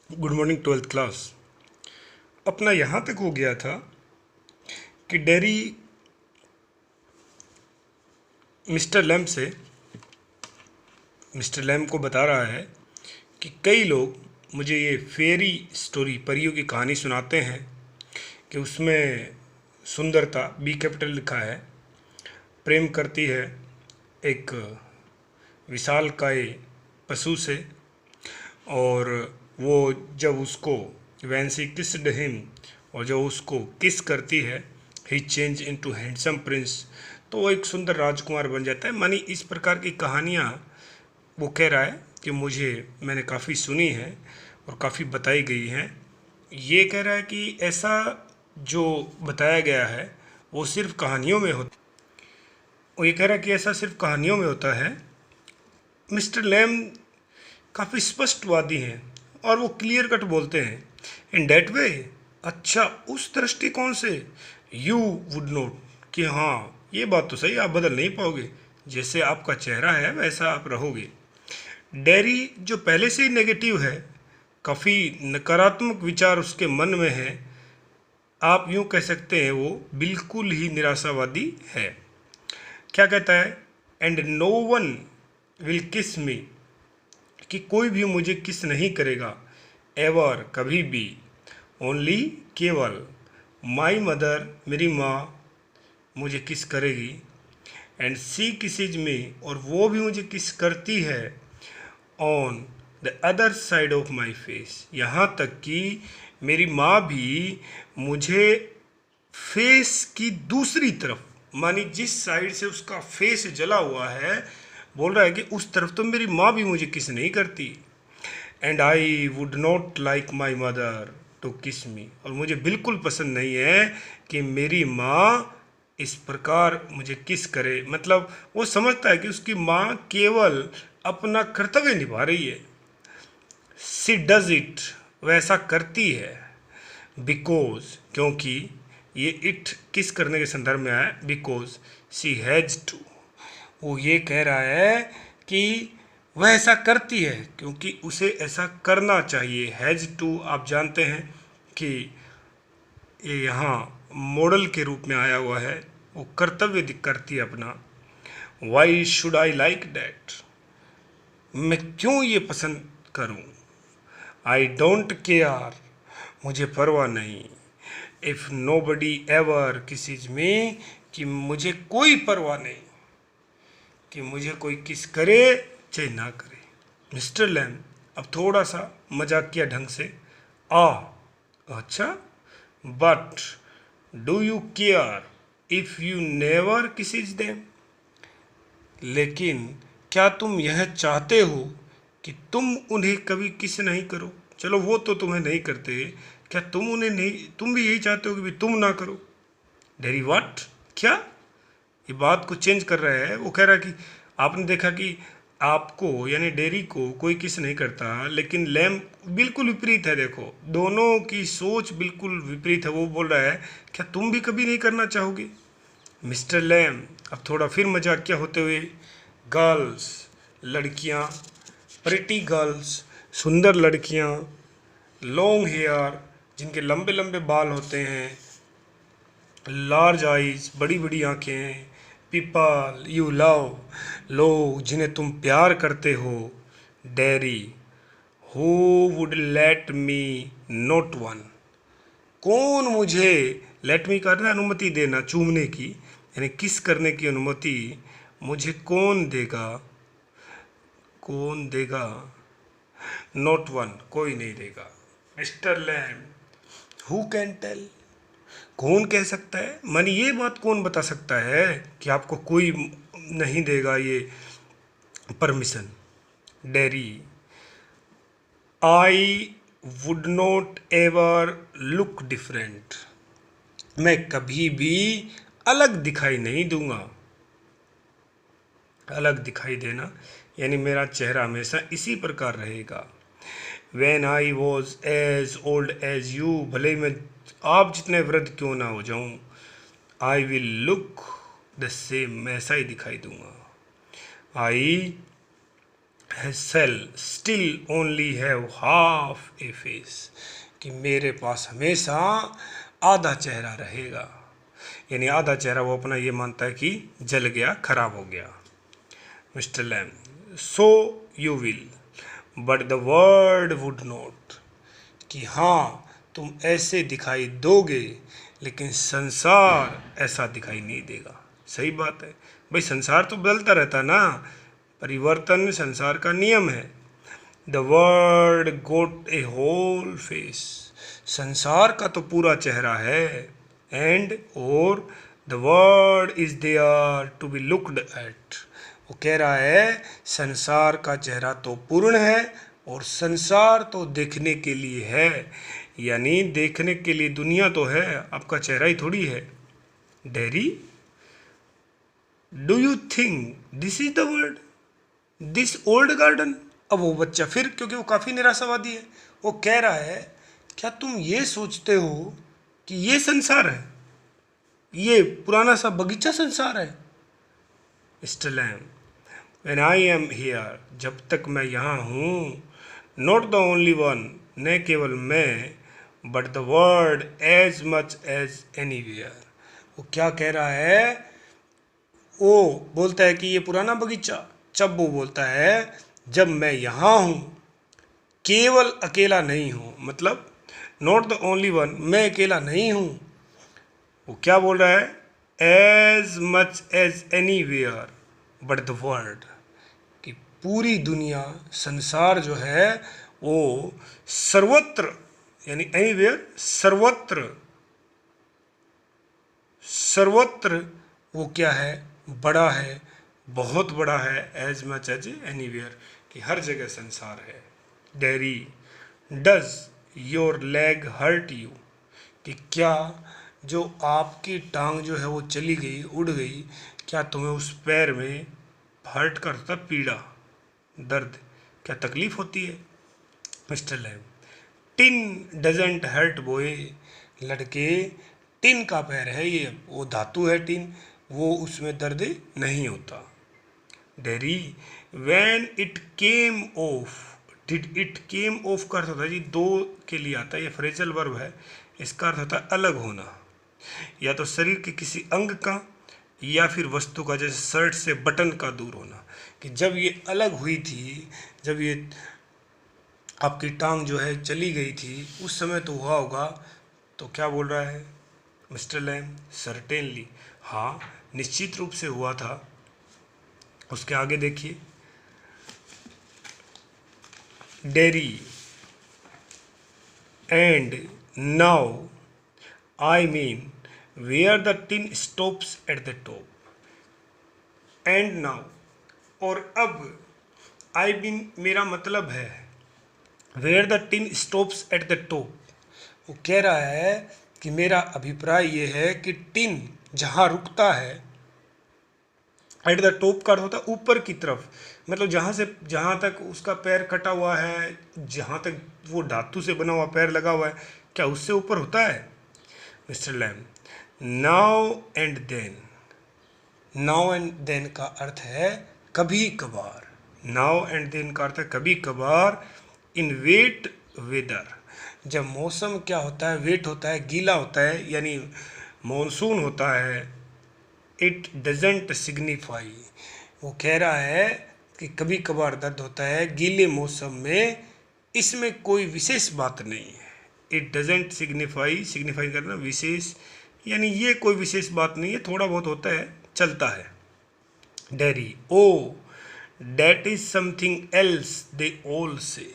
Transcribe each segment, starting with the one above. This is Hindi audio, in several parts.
Good morning twelfth class. अपना यहाँ तक हो गया था कि डेरी मिस्टर लैम से मिस्टर लैम को बता रहा है कि कई लोग मुझे ये फेरी स्टोरी परियों की कहानी सुनाते हैं कि उसमें सुंदरता बी कैपिटल लिखा है, प्रेम करती है एक विशालकाय पशु से, और वो जब उसको वैन सी किस्ड हिम, और जब उसको किस करती है, ही चेंज इनटू हैंडसम प्रिंस, तो वो एक सुंदर राजकुमार बन जाता है। मानी इस प्रकार की कहानियाँ वो कह रहा है कि मैंने काफ़ी सुनी है और काफ़ी बताई गई हैं। ये कह रहा है कि ऐसा जो बताया गया है वो सिर्फ कहानियों में होता, वो ये कह रहा है कि ऐसा सिर्फ कहानियों में होता है। मिस्टर लैम काफ़ी स्पष्टवादी हैं और वो क्लियर कट बोलते हैं, इन डैट वे, अच्छा उस दृष्टिकोण से, यू वुड नोट, कि हाँ ये बात तो सही, आप बदल नहीं पाओगे, जैसे आपका चेहरा है वैसा आप रहोगे। डेरी जो पहले से ही नेगेटिव है, काफ़ी नकारात्मक विचार उसके मन में है, आप यूँ कह सकते हैं वो बिल्कुल ही निराशावादी है। क्या कहता है, एंड नो वन विल किस मी, कि कोई भी मुझे किस नहीं करेगा, एवर कभी भी, ओनली केवल, माई मदर मेरी माँ मुझे किस करेगी, एंड सी किसीज में, और वो भी मुझे किस करती है, on the other side of my face, यहाँ तक कि मेरी माँ भी मुझे फेस की दूसरी तरफ, मानी जिस साइड से उसका फेस जला हुआ है, बोल रहा है कि उस तरफ तो मेरी माँ भी मुझे किस नहीं करती। And I would not like my mother to kiss me, और मुझे बिल्कुल पसंद नहीं है कि मेरी माँ इस प्रकार मुझे किस करे। मतलब वो समझता है कि उसकी माँ केवल अपना कर्तव्य निभा रही है, सी डज इट, वैसा करती है, बिकॉज, क्योंकि, ये इट किस करने के संदर्भ में आया, बिकॉज सी हैज टू, वो ये कह रहा है कि वह ऐसा करती है क्योंकि उसे ऐसा करना चाहिए। हैज टू आप जानते हैं कि ये यहाँ मॉडल के रूप में आया हुआ है, वो कर्तव्य करती है अपना। Why should I like that, मैं क्यों ये पसंद करूं, आई डोंट केयर, मुझे परवाह नहीं, इफ़ नो बडी एवर किसी में, कि मुझे कोई परवाह नहीं कि मुझे कोई किस करे चाहे ना करे। मिस्टर लैम अब थोड़ा सा मजाकिया ढंग से, आ, अच्छा, but do you care if you never किसीज them, लेकिन क्या तुम यह चाहते हो कि तुम उन्हें कभी किस नहीं करो। चलो वो तो तुम्हें नहीं करते, क्या तुम उन्हें नहीं, तुम भी यही चाहते हो कि भी तुम ना करो। डेरी वाट, क्या, ये बात को चेंज कर रहा है। वो कह रहा है कि आपने देखा कि आपको यानी डेरी को कोई किस नहीं करता, लेकिन लैम बिल्कुल विपरीत है। देखो दोनों की सोच बिल्कुल विपरीत है। वो बोल रहा है क्या तुम भी कभी नहीं करना चाहोगे। मिस्टर लैम अब थोड़ा फिर मजाकिया होते हुए, गर्ल्स, लड़कियां, प्रिटी गर्ल्स, सुंदर लड़कियां, लॉन्ग हेयर, जिनके लंबे लंबे बाल होते हैं, लार्ज आइज, बड़ी बड़ी आंखें, पीपल यू लव, लोग जिन्हें तुम प्यार करते हो, dairy, who would let me, note one, कौन मुझे, लेट मी करना अनुमति देना, चूमने की यानी किस करने की अनुमति मुझे कौन देगा, कौन देगा, नोट वन, कोई नहीं देगा। Mister Lam, who can tell, कौन कह सकता है, मानी ये बात कौन बता सकता है कि आपको कोई नहीं देगा ये permission. Dairy, I would not ever look different, मैं कभी भी अलग दिखाई नहीं दूंगा। अलग दिखाई देना यानी मेरा चेहरा हमेशा इसी प्रकार रहेगा। When I was as old as you, भले ही मैं आप जितने वृद्ध क्यों ना हो जाऊं, I will look the same, मैं ऐसा ही दिखाई दूंगा। I shall still only have half a face, कि मेरे पास हमेशा आधा चेहरा रहेगा। यानी आधा चेहरा वो अपना ये मानता है कि जल गया, खराब हो गया। Mister lamb, so you will but the world would not, कि हाँ तुम ऐसे दिखाई दोगे लेकिन संसार ऐसा दिखाई नहीं देगा। सही बात है भाई, संसार तो बदलता रहता ना, परिवर्तन संसार का नियम है। The world got a whole face, संसार का तो पूरा चेहरा है। एंड और the world is there to be looked at, वो कह रहा है संसार का चेहरा तो पूर्ण है और संसार तो देखने के लिए है। यानी देखने के लिए दुनिया तो है, आपका चेहरा ही थोड़ी है। Derry, do you think this is the world, this old garden. अब वो बच्चा फिर, क्योंकि वो काफ़ी निराशावादी है, वो कह रहा है क्या तुम ये सोचते हो कि ये संसार है, ये पुराना सा बगीचा संसार है। Mister Lamb, when I am here, जब तक मैं यहाँ हूँ, नॉट द ओनली वन, न केवल मैं, but the world as much as anywhere. वो क्या कह रहा है, वो बोलता है कि ये पुराना बगीचा, जब वो बोलता है जब मैं यहाँ हूँ, केवल अकेला नहीं हूँ, मतलब नॉट द ओनली वन, मैं अकेला नहीं हूँ। वो क्या बोल रहा है, as much as anywhere but the world, कि पूरी दुनिया, संसार जो है वो सर्वत्र, यानी एनीवेयर सर्वत्र, सर्वत्र वो क्या है, बड़ा है, बहुत बड़ा है। एज मच एज एनीवेयर, कि हर जगह संसार है। Derry, does your leg hurt you, कि क्या जो आपकी टांग जो है वो चली गई, उड़ गई, क्या तुम्हें उस पैर में हर्ट करता, पीड़ा, दर्द, क्या तकलीफ होती है। Mister Lamb, tin doesn't hurt boy, लड़के टिन का पैर है ये, वो धातु है टिन, वो उसमें दर्द नहीं होता। Dairy, when it came of, did it came of का अर्थ होता है जी दो के लिए आता है, ये फ्रेजल वर्ब है, इसका अर्थ होता है अलग होना, या तो शरीर के किसी अंग का या फिर वस्तु का, जैसे शर्ट से बटन का दूर होना, कि जब ये अलग हुई थी, जब ये आपकी टांग जो है चली गई थी, उस समय तो हुआ होगा। तो क्या बोल रहा है मिस्टर लैम, सर्टेनली, हाँ निश्चित रूप से हुआ था। उसके आगे देखिए, Derry, and now I mean where the tin stops at the top, and now, और अब, आई मीन मेरा मतलब है, where the tin stops at the top, वो कह रहा है कि मेरा अभिप्राय ये है कि टिन जहाँ रुकता है, एट द टॉप का होता है ऊपर की तरफ, मतलब जहाँ तक उसका पैर कटा हुआ है, जहाँ तक वो धातु से बना हुआ पैर लगा हुआ है, क्या उससे ऊपर होता है। Mister Lamb, now and then, now and then का अर्थ है कभी कभार, नाउ एंड देन का अर्थ है कभी कभार। इन वेट वेदर, जब मौसम क्या होता है, वेट होता है, गीला होता है, यानी मॉनसून होता है। इट डजेंट सिग्निफाई, वो कह रहा है कि कभी कभार दर्द होता है गीले मौसम में, इसमें कोई विशेष बात नहीं है। इट डजेंट सिग्निफाई, सिग्निफाई करना विशेष, यानी ये कोई विशेष बात नहीं है, थोड़ा बहुत होता है, चलता है। Derry, oh that is something else they all say,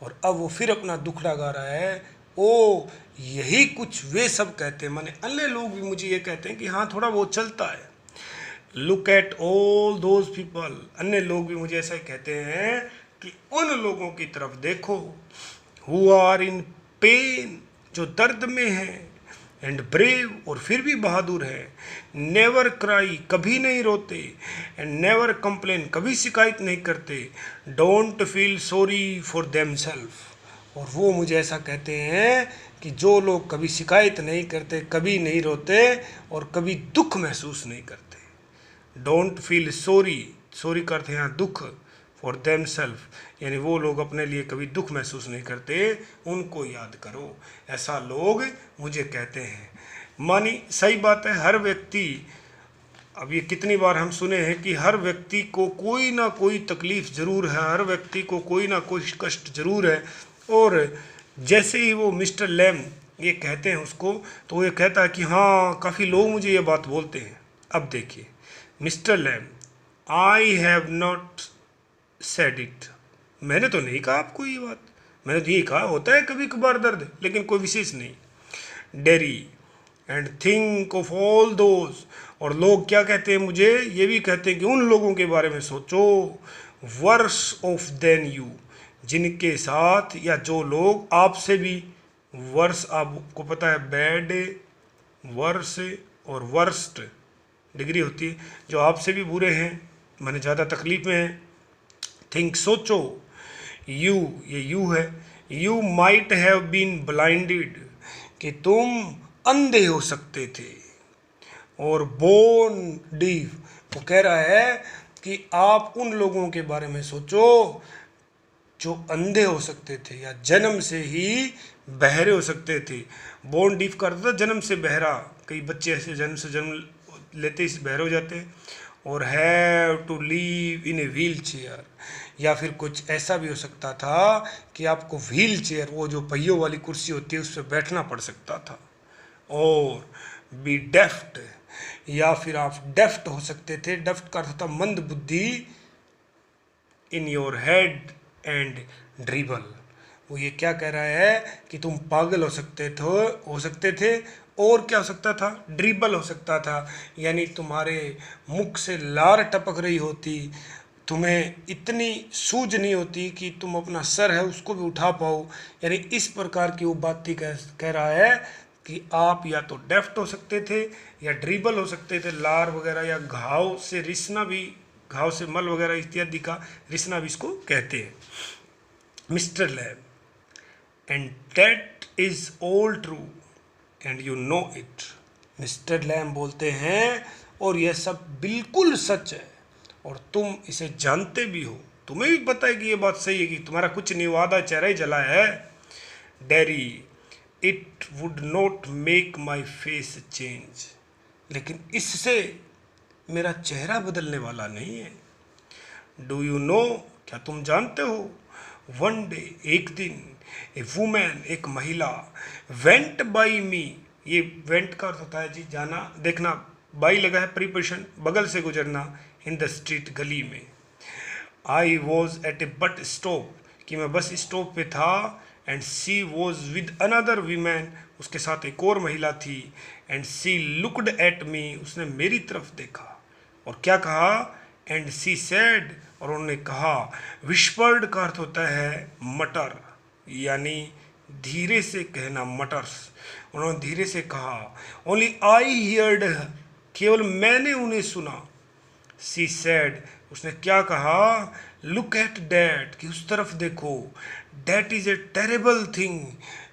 और अब वो फिर अपना दुखड़ा गा रहा है, ओ यही कुछ वे सब कहते हैं, माने अन्य लोग भी मुझे ये कहते हैं कि हाँ थोड़ा बहुत चलता है। Look at all those people, अन्य लोग भी मुझे ऐसा ही कहते हैं कि उन लोगों की तरफ देखो, हु आर इन पेन, जो दर्द में हैं, एंड ब्रेव, और फिर भी बहादुर है, नेवर क्राई, कभी नहीं रोते, एंड नेवर कंप्लेन, कभी शिकायत नहीं करते, don't feel sorry for them self, और वो मुझे ऐसा कहते हैं कि जो लोग कभी शिकायत नहीं करते, कभी नहीं रोते और कभी दुख महसूस नहीं करते। डोंट फील सॉरी, सॉरी का अर्थ है यहाँ दुख, फॉर देमसेल्फ, यानी वो लोग अपने लिए कभी दुख महसूस नहीं करते, उनको याद करो, ऐसा लोग मुझे कहते हैं। मानी सही बात है, हर व्यक्ति, अब ये कितनी बार हम सुने हैं कि हर व्यक्ति को कोई ना कोई तकलीफ़ ज़रूर है, हर व्यक्ति को कोई ना कोई कष्ट ज़रूर है। और जैसे ही वो मिस्टर लैम ये कहते हैं उसको, तो वो ये कहता है कि हाँ, काफ़ी लोग मुझे ये बात बोलते हैं। अब देखिए, mister Lamb, I have not said it, मैंने तो नहीं कहा आपको ये बात, मैंने तो ये कहा होता है कभी कभार दर्द, लेकिन कोई विशेष नहीं। Dairy and think of all those, और लोग क्या कहते हैं मुझे, ये भी कहते हैं कि उन लोगों के बारे में सोचो, वर्स ऑफ देन यू, जिनके साथ या जो लोग आपसे भी वर्स, आपको पता है बैड, वर्स और वर्स्ट डिग्री होती है, जो आपसे भी बुरे हैं, मैंने ज़्यादा तकलीफ में हैं। थिंक सोचो, यू, ये यू है, you might have been blinded, कि तुम अंधे हो सकते थे। और बोन डीफ, वो कह रहा है कि आप उन लोगों के बारे में सोचो जो अंधे हो सकते थे या जन्म से ही बहरे हो सकते थे। बोन डीफ का अर्थ था जन्म से बहरा, कई बच्चे ऐसे जन्म लेते ही बहरे हो जाते हैं। और have to live in a wheelchair, या फिर कुछ ऐसा भी हो सकता था कि आपको व्हील चेयर, वो जो पहियों वाली कुर्सी होती है, उस पर बैठना पड़ सकता था। और बी डेफ्ट, या फिर आप डेफ्ट हो सकते थे, डेफ्ट का अर्थ था मंद बुद्धि, in your head and dribble, वो ये क्या कह रहा है कि तुम पागल हो सकते थे, और क्या हो सकता था, ड्रिबल हो सकता था, यानी तुम्हारे मुख से लार टपक रही होती, तुम्हें इतनी सूझ नहीं होती कि तुम अपना सर है उसको भी उठा पाओ, यानी इस प्रकार की वो बात कह रहा है कि आप या तो डेफ्ट हो सकते थे या ड्रिबल हो सकते थे, लार वगैरह या घाव से रिसना भी, घाव से मल वगैरह इत्यादि का रिसना भी इसको कहते हैं। Mister Lamb, and that is all true and you know it, mister Lamb बोलते हैं और यह सब बिल्कुल सच है और तुम इसे जानते भी हो, तुम्हें भी पता है कि ये बात सही है कि तुम्हारा कुछ नहीं, वादा चेहरा ही जला है। Dairy, it would not make my face change, लेकिन इससे मेरा चेहरा बदलने वाला नहीं है। डू यू नो, क्या तुम जानते हो, वन डे, एक दिन, ए वुमेन, एक महिला, वेंट बाई मी, ये वेंट का अर्थ होता है जी जाना, देखना, बाई लगा है प्रीपोजिशन, बगल से गुजरना, इन द स्ट्रीट, गली में। I was at a bus stop, कि मैं बस स्टॉप पे था, and she was with another women, उसके साथ एक और महिला थी, and she looked at me, उसने मेरी तरफ देखा और क्या कहा, एंड सी सेड, और उन्होंने कहा, विस्पर्ड का अर्थ होता है मटर, यानी धीरे से कहना, मटर्स, उन्होंने धीरे से कहा, ओनली आई हियर्ड, केवल मैंने उन्हें सुना। सी सेड, उसने क्या कहा, लुक एट डैट, कि उस तरफ देखो, that is a terrible thing,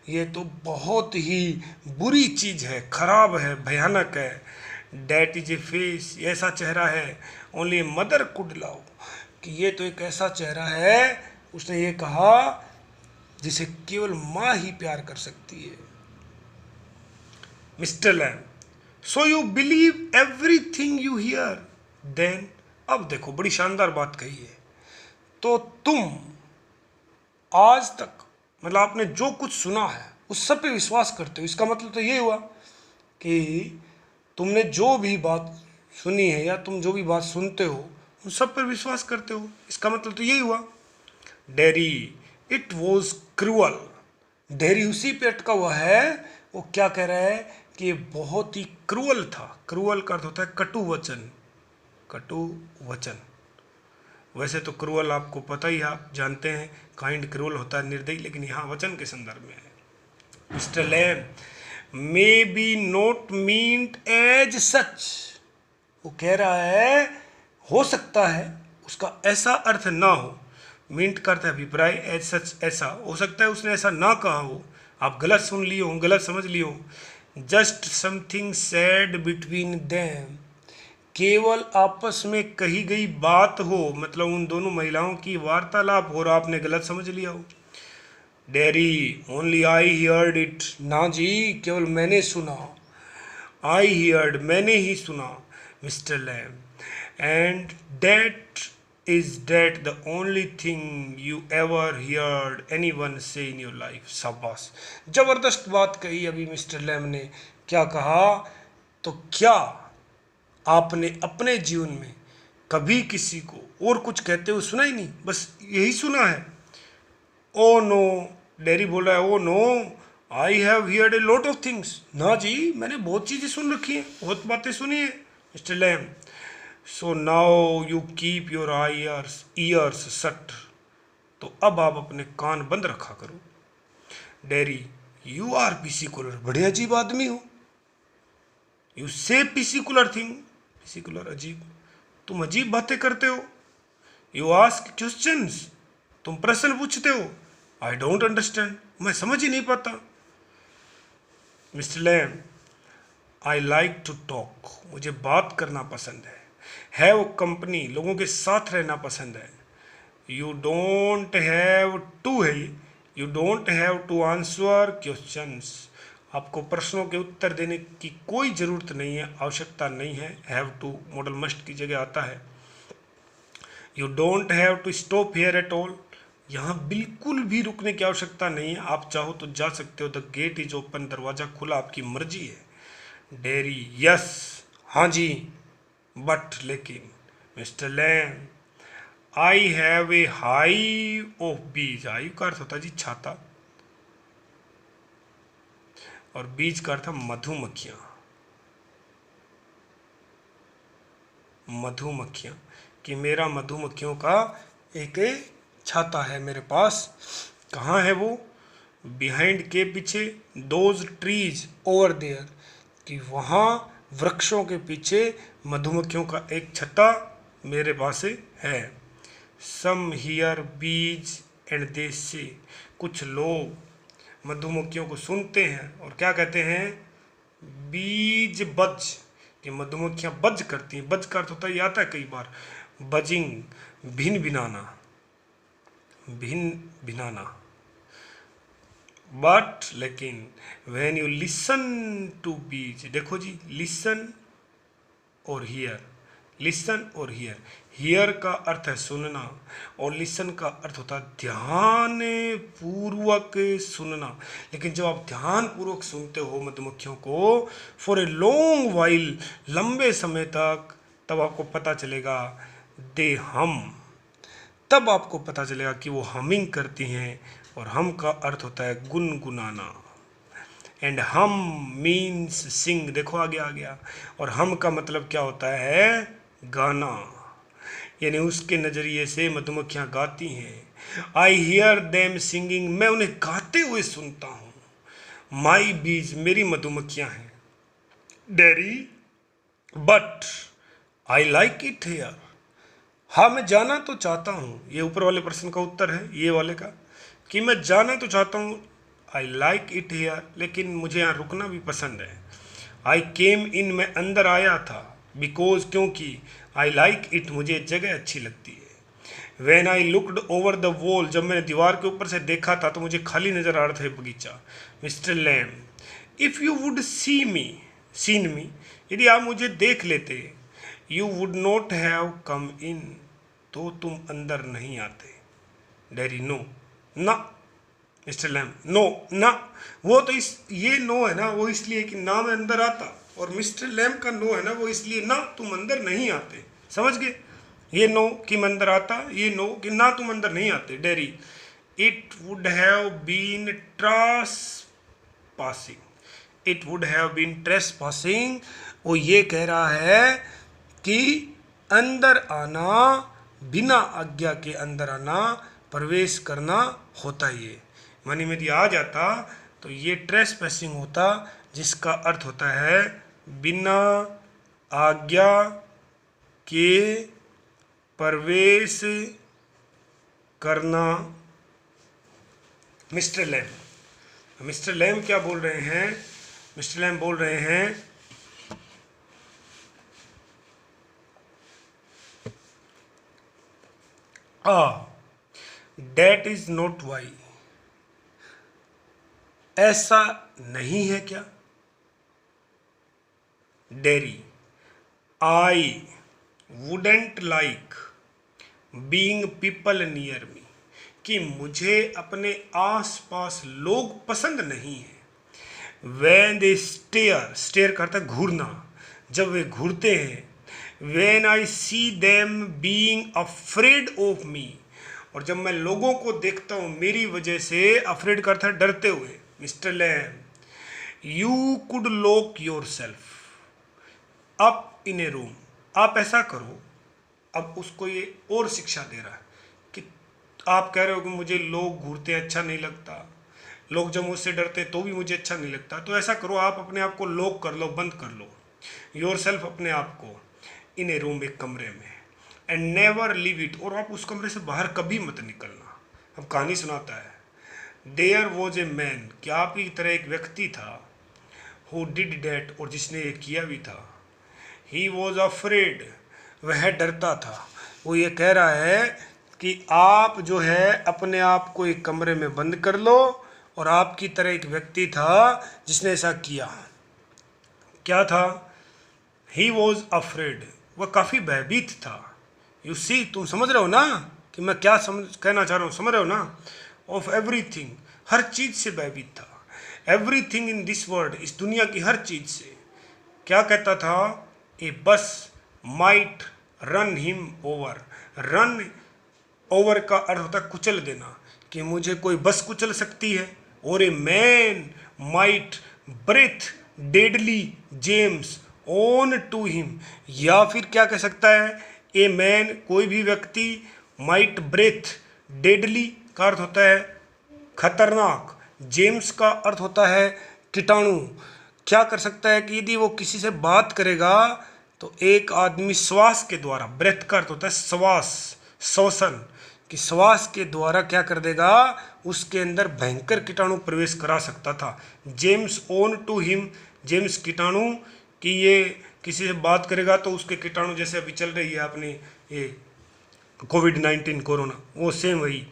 ये तो बहुत ही बुरी चीज़ है, खराब है, भयानक है। डैट इज ए फेस, ऐसा चेहरा है, ओनली मदर कुड लव, कि ये तो एक ऐसा चेहरा है, उसने ये कहा जिसे केवल माँ ही प्यार कर सकती है। Mister lamb, so you believe everything you hear then, अब देखो बड़ी शानदार बात कही है, तो तुम आज तक, मतलब आपने जो कुछ सुना है उस सब पे विश्वास करते हो, इसका मतलब तो ये हुआ कि तुमने जो भी बात सुनी है या तुम जो भी बात सुनते हो उन सब पर विश्वास करते हो, इसका मतलब तो यही हुआ। Dairy, it was cruel, dairy उसी पे अटका हुआ है, वो क्या कह रहा है कि ये बहुत ही क्रूअल था। क्रूअल का अर्थ होता है कटु वचन, कटु वचन। वैसे तो क्रूअल आपको पता ही, आप जानते हैं, काइंड क्रूअल होता है निर्दयी, लेकिन यहाँ वचन के संदर्भ में है। Mister Lamb, maybe not meant as such, वो कह रहा है हो सकता है उसका ऐसा अर्थ ना हो, मीन्ट का अर्थ है अभिप्राय, एज सच ऐसा, हो सकता है उसने ऐसा ना कहा हो, आप गलत सुन लिए हो, गलत समझ लिए हो। Just something sad between them, केवल आपस में कही गई बात हो, मतलब उन दोनों महिलाओं की वार्तालाप हो, और आपने गलत समझ लिया हो। Dairy only I heard it, ना जी, केवल मैंने सुना। आई हियर्ड, मैंने ही सुना। Mister Lamb, and that is that the only thing you ever heard anyone say in your life. शाबाश, जबरदस्त बात कही अभी मिस्टर लैम ने। क्या कहा? तो क्या आपने अपने जीवन में कभी किसी को और कुछ कहते हुए सुना ही नहीं, बस यही सुना है? ओ नो, डेरी बोल रहा है, oh no, I have heard a lot of things. ना जी, मैंने बहुत चीज़ें सुन रखी हैं, बहुत बातें सुनी है mister lamb. So now you keep your ears shut, तो अब आप अपने कान बंद रखा करो। Derry, you are peculiar, बड़े अजीब आदमी हो। You say peculiar thing, peculiar अजीब, तुम अजीब बातें करते हो। यू आस्क क्वेश्चंस, तुम प्रश्न पूछते हो। आई डोंट अंडरस्टैंड, मैं समझ ही नहीं पाता। Mister Lamb, I like to talk, मुझे बात करना पसंद है। हैव कंपनी, लोगों के साथ रहना पसंद है। यू डोंट हैव टू है, you don't have to answer questions, आपको प्रश्नों के उत्तर देने की कोई ज़रूरत नहीं है, आवश्यकता नहीं है। हैव टू मॉडल मस्ट की जगह आता है। You don't have to stop here at all, यहाँ बिल्कुल भी रुकने की आवश्यकता नहीं है, आप चाहो तो जा सकते हो। द गेट इज ओपन, दरवाज़ा खुला, आपकी मर्जी है। डेरी, यस, हाँ जी, बट लेकिन। Mister Lamb, I have a hive of bees, hive का अर्थ होता है जी छाता, और बीज का अर्थ है मधुमक्खियाँ। मधुमक्खियाँ, कि मेरा मधुमक्खियों का एक छाता है मेरे पास। कहाँ है वो? बिहाइंड के पीछे, दोज ट्रीज ओवर देयर, कि वहाँ वृक्षों के पीछे मधुमक्खियों का एक छत्ता मेरे पास है। सम हियर बीज एंड दे से, कुछ लोग मधुमक्खियों को सुनते हैं और क्या कहते हैं? बीज बज, कि मधुमक्खियाँ बज करती हैं। बज का अर्थ होता है, ये आता है कई बार, बजिंग, भिन भिनाना, भिन भिनाना। बट लेकिन, व्हेन यू लिसन टू बीज, देखो जी, लिसन और हियर, लिसन और हियर, हियर का अर्थ है सुनना, और लिसन का अर्थ होता है ध्यान पूर्वक सुनना। लेकिन जब आप ध्यान पूर्वक सुनते हो मधुमक्खियों को फॉर ए लॉन्ग वाइल, लंबे समय तक, तब आपको पता चलेगा दे हम, तब आपको पता चलेगा कि वो हमिंग करती हैं, और हम का अर्थ होता है गुनगुनाना। एंड हम मीन्स सिंग, देखो आगे आ गया, और हम का मतलब क्या होता है? गाना, यानी उसके नज़रिए से मधुमक्खियाँ गाती हैं। आई हियर देम सिंगिंग, मैं उन्हें गाते हुए सुनता हूँ। माई बीज, मेरी मधुमक्खियाँ हैं। Derry, but I like it here, हाँ मैं जाना तो चाहता हूँ, ये ऊपर वाले प्रश्न का उत्तर है, ये वाले का, कि मैं जाना तो चाहता हूँ। आई लाइक इट हियर, लेकिन मुझे यहाँ रुकना भी पसंद है। आई केम इन, मैं अंदर आया था। बिकॉज, क्योंकि। आई लाइक इट, मुझे जगह अच्छी लगती है। When I looked over the wall, जब मैंने दीवार के ऊपर से देखा था तो मुझे खाली नज़र आ रहा था बगीचा। Mister Lamb, if you would seen me, यदि आप मुझे देख लेते, you would not have come in, तो तुम अंदर नहीं आते। डेरी, नो, ना। मिस्टर लैम, नो, ना, वो तो ये नो है ना, वो इसलिए कि ना मैं अंदर आता, और मिस्टर लैम का नो है ना, वो इसलिए ना तुम अंदर नहीं आते। समझ गए? ये नो कि मैं अंदर आता, ये नो कि ना तुम अंदर नहीं आते। Derry, it would have been trespassing, it would have been trespassing, वो ये कह रहा है कि अंदर आना, बिना आज्ञा के अंदर आना, प्रवेश करना होता ये। मानी में यदि आ जाता तो ये ट्रेस पैसिंग होता, जिसका अर्थ होता है बिना आज्ञा के प्रवेश करना। मिस्टर लैम क्या बोल रहे हैं? मिस्टर लैम बोल रहे हैं डेट इज नॉट वाई, ऐसा नहीं है क्या? Dairy, I wouldn't like being people near me, कि मुझे अपने आसपास लोग पसंद नहीं हैं। When they stare, स्टेयर करता है घूरना, जब वे घूरते हैं। When I see them being afraid of me, और जब मैं लोगों को देखता हूँ मेरी वजह से, अफ्रेड करता है डरते हुए। Mister Lamb, you could lock yourself up in a room, आप ऐसा करो। अब उसको ये और शिक्षा दे रहा है कि आप कह रहे हो कि मुझे लोग घूरते हैं अच्छा नहीं लगता, लोग जब मुझसे डरते तो भी मुझे अच्छा नहीं लगता, तो ऐसा करो आप अपने आप को लॉक कर लो, बंद कर लो योर सेल्फ, अपने आप को, इन ए रूम, एक कमरे में, एंड नेवर लीव इट, और आप उस कमरे से बाहर कभी मत निकलना। अब कहानी सुनाता है, देयर वॉज ए मैन, कि आप की तरह एक व्यक्ति था, हु डिड डैट, और जिसने ये किया भी था। ही वॉज अफ्रेड, वह डरता था। वो ये कह रहा है कि आप जो है अपने आप को एक कमरे में बंद कर लो, और आपकी तरह एक व्यक्ति था जिसने ऐसा किया। क्या था? ही वॉज अफ्रेड, वह काफ़ी भयभीत था। यू सी, तुम समझ रहे हो ना कि मैं क्या कहना चाह रहा हूँ, समझ रहे हो ना? ऑफ एवरीथिंग, हर चीज़ से भयभीत था। एवरीथिंग इन दिस वर्ल्ड, इस दुनिया की हर चीज़ से। क्या कहता था? ए बस might run him over, run over का अर्थ होता है कुचल देना, कि मुझे कोई बस कुचल सकती है। और a man might breathe deadly germs on to him, या फिर क्या कह सकता है? ए मैन, कोई भी व्यक्ति, माइट ब्रेथ, डेडली का अर्थ होता है खतरनाक, जेम्स का अर्थ होता है कीटाणु। क्या कर सकता है कि यदि वो किसी से बात करेगा तो एक आदमी श्वास के द्वारा, ब्रेथ का अर्थ होता है श्वास, श्वसन, कि श्वास के द्वारा क्या कर देगा, उसके अंदर भयंकर कीटाणु प्रवेश करा सकता था। Germs on to him, germs कीटाणु, कि ये किसी से बात करेगा तो उसके कीटाणु, जैसे अभी चल रही है अपनी ये कोविड-19 कोरोना, वो सेम वही।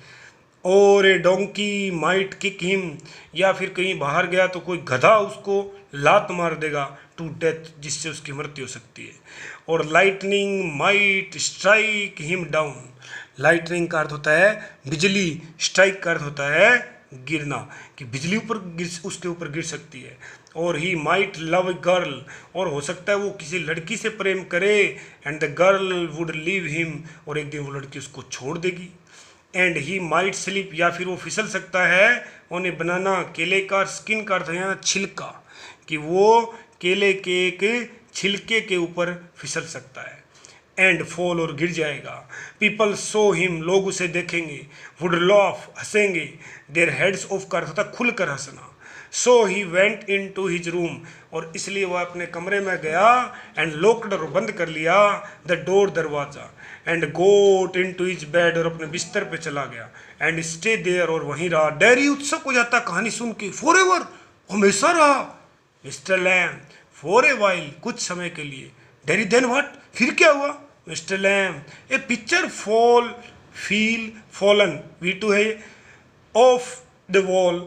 और ए डोंकी माइट किक हिम, या फिर कहीं बाहर गया तो कोई गधा उसको लात मार देगा टू डेथ, जिससे उसकी मृत्यु हो सकती है। और lightning might strike him down, lightning का अर्थ होता है बिजली, स्ट्राइक का अर्थ होता है गिरना, कि बिजली उसके ऊपर गिर सकती है। और ही माइट लव गर्ल, और हो सकता है वो किसी लड़की से प्रेम करे, and the girl would leave him, और एक दिन वो लड़की उसको छोड़ देगी। एंड ही माइट स्लिप, या फिर वो फिसल सकता है ऑन ए बनाना, केले का स्किन का अर्थ है छिलका, कि वो केले के एक छिलके के ऊपर फिसल सकता है। एंड फॉल, और गिर जाएगा। पीपल सो हिम, लोग उसे देखेंगे। वुड लॉफ, हंसेंगे। देयर हेड्स ऑफ का अर्थ होता खुल कर हंसना। So he went in to his room, और इसलिए वह अपने कमरे में गया, एंड लॉक्ड, और बंद कर लिया द डोर, दरवाजा, and got in to his bed, और अपने बिस्तर पे चला गया, एंड स्टे देयर, और वहीं रहा। डेरी उत्सुक हो जाता कहानी सुन के, फॉर एवर, हमेशा रहा। Mister Lamb, for a while, कुछ समय के लिए। डेरी, देन व्हाट, फिर क्या हुआ? Mister Lamb, a picture fall fell fallen, V2 है, ऑफ द वॉल,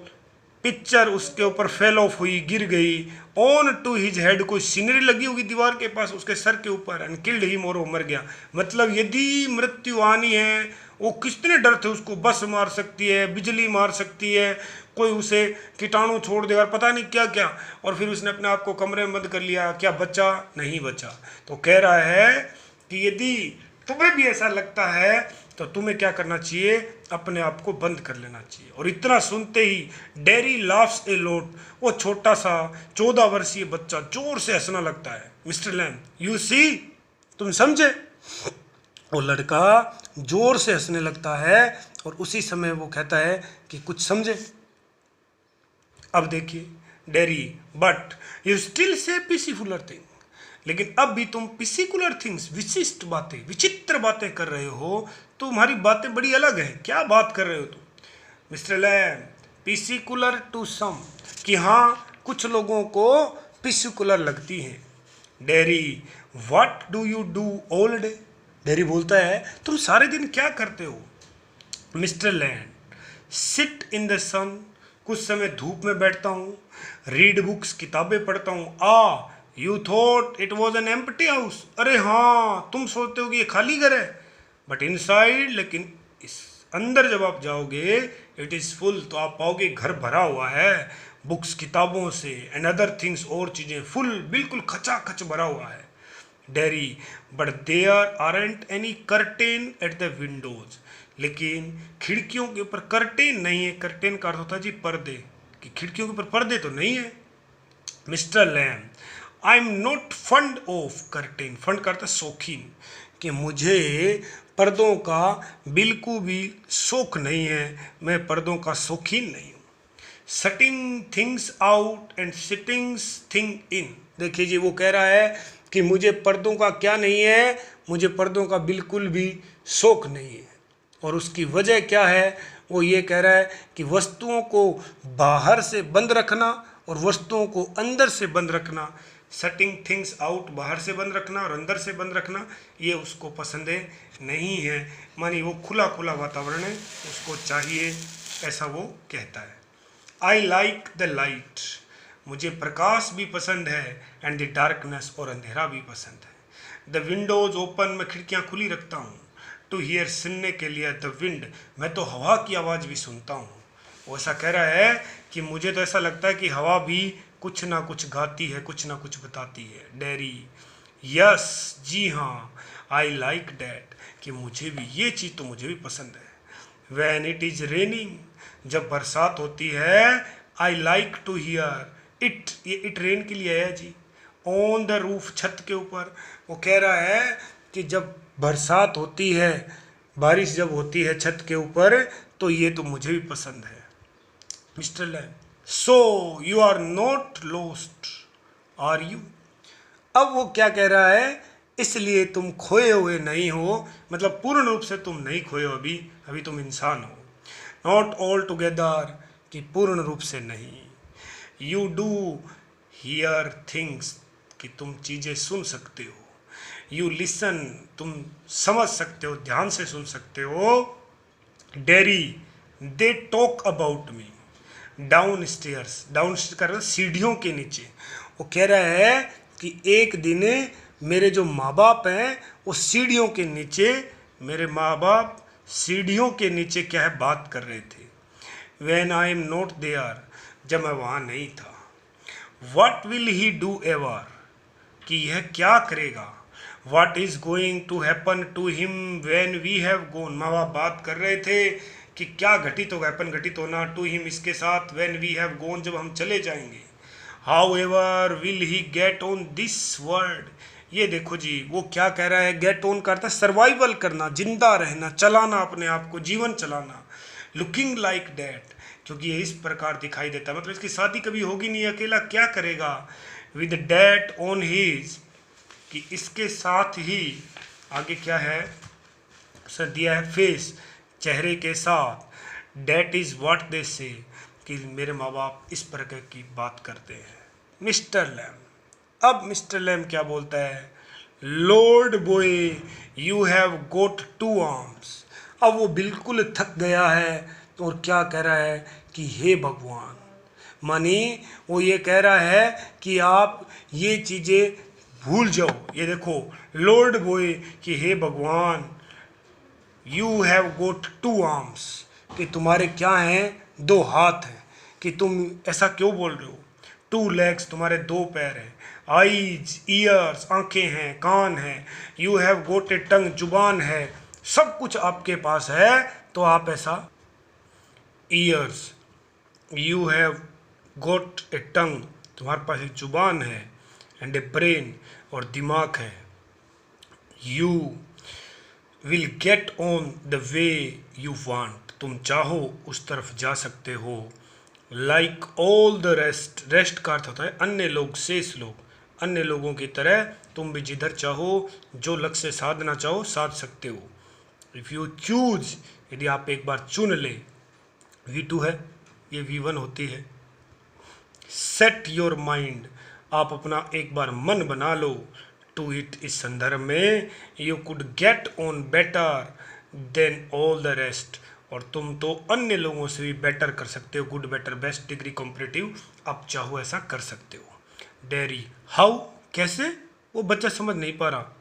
पिक्चर उसके ऊपर फेल ऑफ हुई, गिर गई। ऑन टू हिज हेड, कोई सीनरी लगी होगी दीवार के पास उसके सर के ऊपर, एंड किल्ड हिम, और वो मर गया। मतलब यदि मृत्यु आनी है, वो कितने डर थे उसको, बस मार सकती है, बिजली मार सकती है, कोई उसे कीटाणु छोड़ देगा, पता नहीं क्या क्या, और फिर उसने अपने आप को कमरे में बंद कर लिया। क्या बचा? नहीं बचा। तो कह रहा है कि यदि तुम्हें भी ऐसा लगता है तो तुम्हें क्या करना चाहिए? अपने आप को बंद कर लेना चाहिए। और इतना सुनते ही डेरी लाफ्स ए लॉट, वो छोटा सा 14 वर्षीय बच्चा जोर से हंसना लगता है। मिस्टर लैम, यू सी, तुम समझे? वो लड़का जोर से हंसने लगता है, और उसी समय वो कहता है कि कुछ समझे? अब देखिए dairy, but you still say पीसीफुलर thing, लेकिन अब भी तुम पिसिकुलर थिंग्स, विशिष्ट बातें, विचित्र बातें कर रहे हो। तुम्हारी बातें बड़ी अलग हैं। क्या बात कर रहे हो तुम? Mister Lamb, peculiar to some, कि हाँ कुछ लोगों को पिसिकुलर लगती हैं। Derry, what do you do all day, Derry बोलता है तुम सारे दिन क्या करते हो? Mister Lamb, sit in the sun, कुछ समय धूप में बैठता हूँ, रीड बुक्स, किताबें पढ़ता हूँ। You thought it was an empty house, अरे हाँ तुम सोचते हो कि ये खाली घर है, बट इनसाइड, लेकिन इस अंदर जब आप जाओगे इट इज़ फुल, तो आप पाओगे घर भरा हुआ है बुक्स, किताबों से, एंड अदर थिंग्स, और चीज़ें, फुल, बिल्कुल खचाखच भरा हुआ है Derry, but there aren't any curtain at the windows, लेकिन खिड़कियों के ऊपर कर्टेन नहीं है। कर्टेन का अर्थ होता है जी पर्दे, कि खिड़कियों के ऊपर पर्दे तो नहीं है। Mister Lamb, I am not fond of curtain, fond करता शौकीन, कि मुझे पर्दों का बिल्कुल भी शौक नहीं है, मैं पर्दों का शौकीन नहीं हूँ। Sorting things out and sitting thing in, देखिए जी वो कह रहा है कि मुझे पर्दों का क्या नहीं है, मुझे पर्दों का बिल्कुल भी शौक नहीं है। और उसकी वजह क्या है, वो ये कह रहा है कि वस्तुओं को बाहर से बंद रखना और वस्तुओं को अंदर से बंद रखना, सटिंग थिंग्स आउट, बाहर से बंद रखना और अंदर से बंद रखना, ये उसको पसंद नहीं है। मानी वो खुला खुला वातावरण है, उसको चाहिए, ऐसा वो कहता है। आई लाइक द लाइट, मुझे प्रकाश भी पसंद है, एंड द डार्कनेस, और अंधेरा भी पसंद है। द विंडोज ओपन, मैं खिड़कियाँ खुली रखता हूँ। टू हियर, सुनने के लिए। द विंड, मैं तो हवा की आवाज़ भी सुनता हूँ। वो ऐसा कह रहा है कि मुझे तो ऐसा लगता है कि हवा भी कुछ ना कुछ गाती है, कुछ ना कुछ बताती है। डेयरी, यस, जी हाँ, आई लाइक डैट, कि मुझे भी ये चीज़ तो मुझे भी पसंद है। वैन इट इज़ रेनिंग, जब बरसात होती है, I like to hear it, ये इट रेन के लिए है जी। ऑन द रूफ, छत के ऊपर, वो कह रहा है कि जब बरसात होती है, बारिश जब होती है छत के ऊपर, तो ये तो मुझे भी पसंद है। Mister lamb, so you are not lost are you, अब वो क्या कह रहा है, इसलिए तुम खोए हुए नहीं हो, मतलब पूर्ण रूप से तुम नहीं खोए हो, अभी अभी तुम इंसान हो। नॉट ऑल टुगेदर, कि पूर्ण रूप से नहीं। यू डू हियर थिंग्स, कि तुम चीज़ें सुन सकते हो। यू लिसन, तुम समझ सकते हो, ध्यान से सुन सकते हो। Dairy, they talk about me down stairs, down कर सीढ़ियों के नीचे, वो कह रहा है कि एक दिन मेरे जो माँ बाप हैं वो सीढ़ियों के नीचे, मेरे माँ बाप सीढ़ियों के नीचे क्या है बात कर रहे थे। When I am not there, जब मैं वहाँ नहीं था। What will he do ever, कि यह क्या करेगा। What is going to happen to him when we have gone, माँ बाप बात कर रहे थे कि क्या घटित होगा, हैपन घटित होना, टू हिम इसके साथ, when we have gone जब हम चले जाएंगे। However will he get on this world, ये देखो जी वो क्या कह रहा है, गेट ऑन करता है सर्वाइवल करना, जिंदा रहना, चलाना अपने आप को, जीवन चलाना। लुकिंग लाइक डैट, क्योंकि ये इस प्रकार दिखाई देता है, मतलब इसकी शादी कभी होगी नहीं, अकेला क्या करेगा। विद डैट ऑन हीज, कि इसके साथ ही, आगे क्या है सर दिया है, फेस, चेहरे के साथ। डैट इज़ व्हाट दे से, कि मेरे माँ बाप इस प्रकार की बात करते हैं। मिस्टर लैम, अब मिस्टर लैम क्या बोलता है, Lord boy you have got 2 arms, अब वो बिल्कुल थक गया है और क्या कह रहा है कि हे भगवान, मानी वो ये कह रहा है कि आप ये चीज़ें भूल जाओ। ये देखो लॉर्ड बॉय, कि हे भगवान, यू हैव गोट 2 आर्म्स, कि तुम्हारे क्या हैं, 2 हाथ हैं, कि तुम ऐसा क्यों बोल रहे हो। 2 लेग्स, तुम्हारे 2 पैर हैं। आईज, ईयर्स, आंखें हैं, कान हैं। यू हैव गोट ए टंग, जुबान है, सब कुछ आपके पास है, तो आप ऐसा। ईयर्स, यू हैव गोट ए टंग, तुम्हारे पास एक जुबान है, एंड ए ब्रेन, और दिमाग है। You will get on the way you want, तुम चाहो उस तरफ जा सकते हो। Like all the rest, rest का अर्थ होता है अन्य लोग, शेष लोग, अन्य लोगों की तरह तुम भी जिधर चाहो, जो लक्ष्य साधना चाहो साध सकते हो। इफ़ यू चूज, यदि आप एक बार चुन ले, V2 है, ये V1 होती है। सेट योर माइंड, आप अपना एक बार मन बना लो। टू इट, इस संदर्भ में, you could get on better than all the rest, और तुम तो अन्य लोगों से भी बेटर कर सकते हो, good better best degree comparative, आप चाहो ऐसा कर सकते हो। डेरी, हाउ, कैसे? वो बच्चा समझ नहीं पा रहा,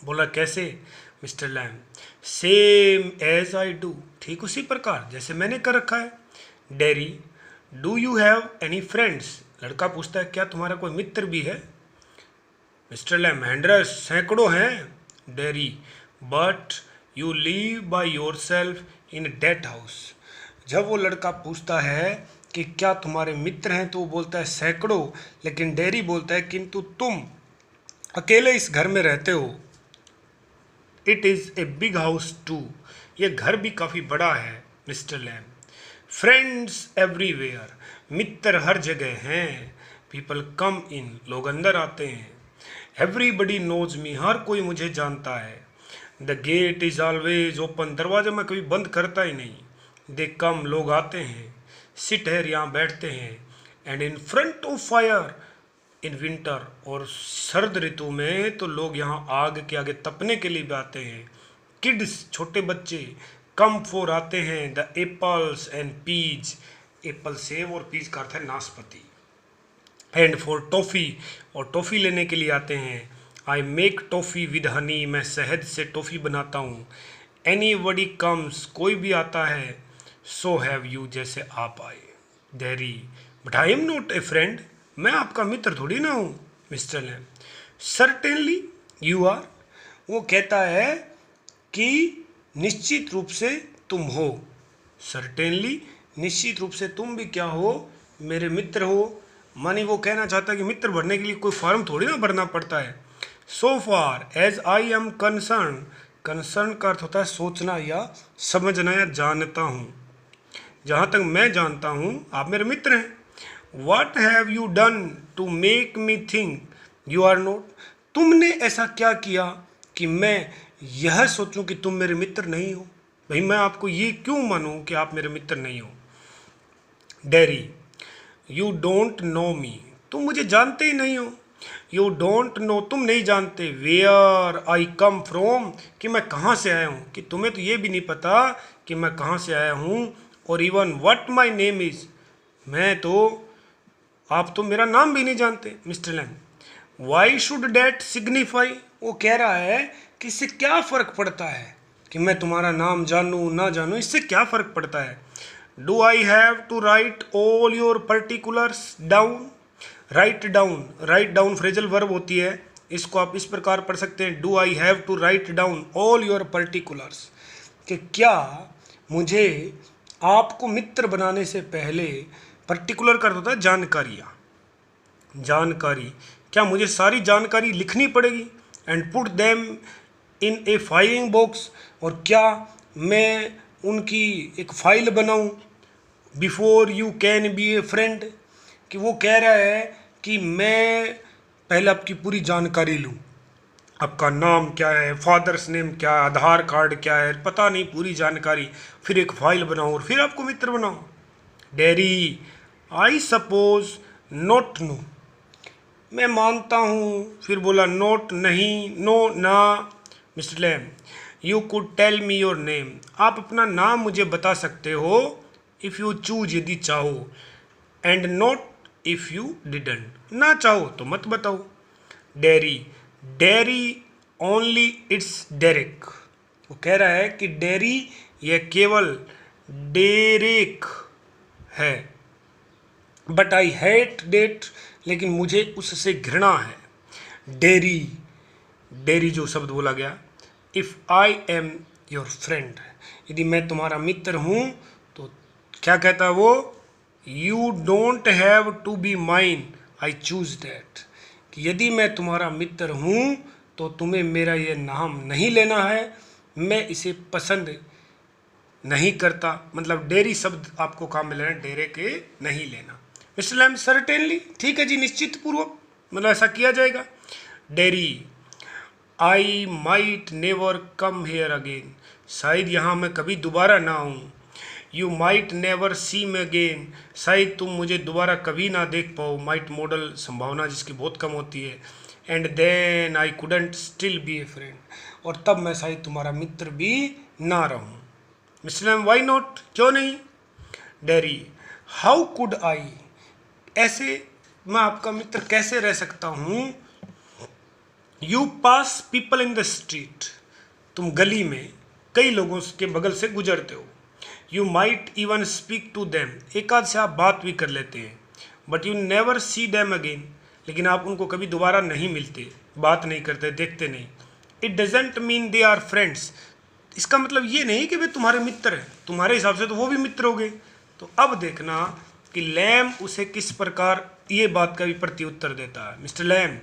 बोला कैसे? Mister Lamb, same as I do, ठीक उसी प्रकार जैसे मैंने कर रखा है। Derry, do you have any friends, लड़का पूछता है क्या तुम्हारा कोई मित्र भी है? मिस्टर लैम, हंड्रेड्स, सैकड़ों हैं। Derry, but you live by yourself in that house, जब वो लड़का पूछता है कि क्या तुम्हारे मित्र हैं तो वो बोलता है सैकड़ों, लेकिन डेरी बोलता है किंतु तुम अकेले इस घर में रहते हो। It is a big house too, ये घर भी काफ़ी बड़ा है मिस्टर लैम। फ्रेंड्स एवरीवेयर, मित्र हर जगह हैं। पीपल कम इन, लोग अंदर आते हैं। एवरीबडी नोज मी, हर कोई मुझे जानता है। The gate is always open, दरवाजा मैं कभी बंद करता ही नहीं। दे कम, लोग आते हैं। सिट है, यहाँ बैठते हैं। And in front of fire in winter, और सर्द ऋतु में तो लोग यहाँ आग के आगे तपने के लिए भी आते हैं। किड्स, छोटे बच्चे, कम फॉर, आते हैं। The apples and pears, apple सेब और पीज का अर्थ है नाशपाती। एंड फॉर टॉफ़ी, और टॉफ़ी लेने के लिए आते हैं। I make toffee with honey, मैं शहद से टॉफ़ी बनाता हूँ। एनी बडी कम्स, कोई भी आता है। सो हैव यू, जैसे आप आए। Derry, but I am not a friend, मैं आपका मित्र थोड़ी ना हूँ। Mister Lamb, certainly you are, वो कहता है कि निश्चित रूप से तुम हो। सर्टेनली, निश्चित रूप से तुम भी क्या हो, मेरे मित्र हो। मानी वो कहना चाहता है कि मित्र भरने के लिए कोई फॉर्म थोड़ी ना भरना पड़ता है। So far as I am concern, concern का अर्थ होता है सोचना या समझना या जानता हूँ, जहाँ तक मैं जानता हूँ आप मेरे मित्र हैं। What have you done to make me think you are not, तुमने ऐसा क्या किया कि मैं यह सोचूं कि तुम मेरे मित्र नहीं हो? भाई मैं आपको ये क्यों मानूं कि आप मेरे मित्र नहीं हो? डेरी, यू डोंट नो मी, तुम मुझे जानते ही नहीं हो। यू डोंट नो, तुम नहीं जानते। वेयर आई कम फ्रॉम, कि मैं कहाँ से आया हूँ, कि तुम्हें तो ये भी नहीं पता कि मैं कहाँ से आया हूँ। और even what my name is, मैं तो, आप तो मेरा नाम भी नहीं जानते। Mister Lamb, why should that signify, वो कह रहा है कि इससे क्या फ़र्क पड़ता है कि मैं तुम्हारा नाम जानूँ ना जानूँ, इससे क्या फ़र्क पड़ता है। Do I have to write all your particulars down, write down, write down phrasal verb होती है, इसको आप इस प्रकार पढ़ सकते हैं, do I have to write down all your particulars, कि क्या मुझे आपको मित्र बनाने से पहले, पर्टिकुलर का अर्थ होता है जानकारियाँ, जानकारी, क्या मुझे सारी जानकारी लिखनी पड़ेगी? And put them in A filing box, और क्या मैं उनकी एक फाइल बनाऊं? Before you can be a friend, कि वो कह रहा है कि मैं पहले आपकी पूरी जानकारी लूं, आपका नाम क्या है, फादर्स नेम क्या है, आधार कार्ड क्या है, पता नहीं पूरी जानकारी, फिर एक फाइल बनाऊं और फिर आपको मित्र बनाऊं। Derry, I suppose not no, मैं मानता हूँ, फिर बोला नोट नहीं, नो ना। Mister Lamb, you could tell me your name, आप अपना नाम मुझे बता सकते हो, इफ़ यू चूज, यदि चाहो, and not if you didn't, ना चाहो तो मत बताओ। Dairy, dairy only it's Derek, वो कह रहा है कि डेरी यह केवल डेरेक है। बट आई हेट डेट, लेकिन मुझे उससे घृणा है। डेरी, डेरी जो शब्द बोला गया, if I am your friend, यदि मैं तुम्हारा मित्र हूँ तो क्या कहता है वो, you don't have to be mine, I choose that, कि यदि मैं तुम्हारा मित्र हूँ तो तुम्हें मेरा ये नाम नहीं लेना है, मैं इसे पसंद नहीं करता। मतलब डेरी शब्द आपको काम में लेना है, डेरे के नहीं लेना। मिस्टर लैम, सर्टेनली, ठीक है जी, निश्चित पूर्वक, मतलब ऐसा किया जाएगा। Dairy, I might never come here again, शायद यहाँ मैं कभी दोबारा ना आऊँ। You might never see me again, शायद तुम मुझे दोबारा कभी ना देख पाओ। माइट मॉडल संभावना जिसकी बहुत कम होती है। And then I couldn't still be a friend, और तब मैं शायद तुम्हारा मित्र भी ना रहूँ। मिस्टर लैम वाई नॉट, क्यों नहीं? डैरी हाउ कुड आई, ऐसे मैं आपका मित्र कैसे रह सकता हूँ? You pass people in the street, तुम गली में कई लोगों के बगल से गुजरते हो। You might even speak to them, एक आध से आप बात भी कर लेते हैं। But you never see them again, लेकिन आप उनको कभी दोबारा नहीं मिलते, बात नहीं करते, देखते नहीं। It doesn't mean they are friends, इसका मतलब ये नहीं कि वे तुम्हारे मित्र हैं, तुम्हारे हिसाब से तो वो भी मित्र हो गए। तो अब देखना कि लैम उसे किस प्रकार ये बात का भी प्रत्युत्तर देता है। मिस्टर लैम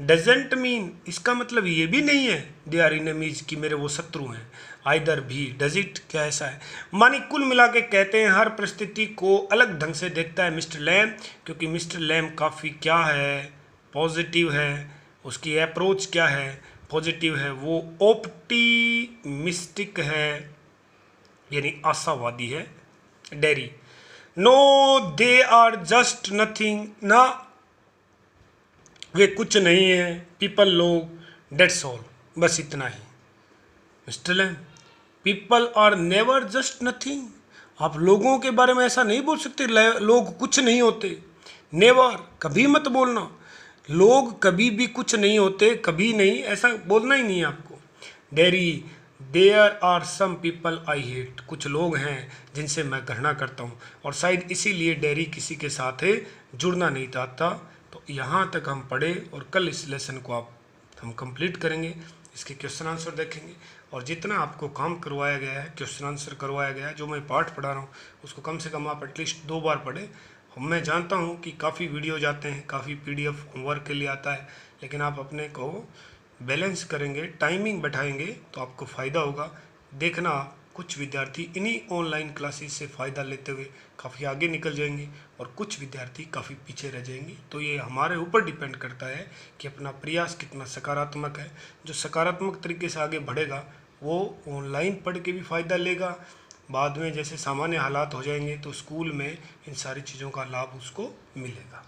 डजेंट मीन, इसका मतलब ये भी नहीं है दे आर इनेमीज, कि मेरे वो शत्रु हैं। आइदर भी, डज इट, क्या ऐसा है? मानी कुल मिला के कहते हैं हर परिस्थिति को अलग ढंग से देखता है मिस्टर लैम, क्योंकि मिस्टर लैम काफ़ी क्या है, पॉजिटिव है। उसकी अप्रोच क्या है, पॉजिटिव है। वो ऑप्टिमिस्टिक है, यानी आशावादी है। Derry no they are just nothing, ना वे कुछ नहीं है, पीपल लोग, डेट्स ऑल, बस इतना ही। Mister Lamb people are never just nothing, आप लोगों के बारे में ऐसा नहीं बोल सकते लोग कुछ नहीं होते। नेवर, कभी मत बोलना, लोग कभी भी कुछ नहीं होते, कभी नहीं, ऐसा बोलना ही नहीं है आपको। Derry there are some people I hate, कुछ लोग हैं जिनसे मैं घृणा करता हूँ, और शायद इसीलिए डेरी किसी के साथ जुड़ना नहीं चाहता। तो यहाँ तक हम पढ़े और कल इस लेसन को हम कंप्लीट करेंगे, इसके क्वेश्चन आंसर देखेंगे, और जितना आपको काम करवाया गया है, क्वेश्चन आंसर करवाया गया है, जो मैं पाठ पढ़ा रहा हूँ उसको कम से कम आप एटलीस्ट 2 बार पढ़ें। मैं जानता हूँ कि काफ़ी वीडियो जाते हैं, काफ़ी PDF होमवर्क के लिए आता है, लेकिन आप अपने को बैलेंस करेंगे, टाइमिंग बैठाएंगे तो आपको फ़ायदा होगा। देखना कुछ विद्यार्थी इन्हीं ऑनलाइन क्लासेस से फ़ायदा लेते हुए काफ़ी आगे निकल जाएंगे, और कुछ विद्यार्थी काफ़ी पीछे रह जाएंगे। तो ये हमारे ऊपर डिपेंड करता है कि अपना प्रयास कितना सकारात्मक है। जो सकारात्मक तरीके से आगे बढ़ेगा वो ऑनलाइन पढ़ के भी फ़ायदा लेगा, बाद में जैसे सामान्य हालात हो जाएंगे तो स्कूल में इन सारी चीज़ों का लाभ उसको मिलेगा।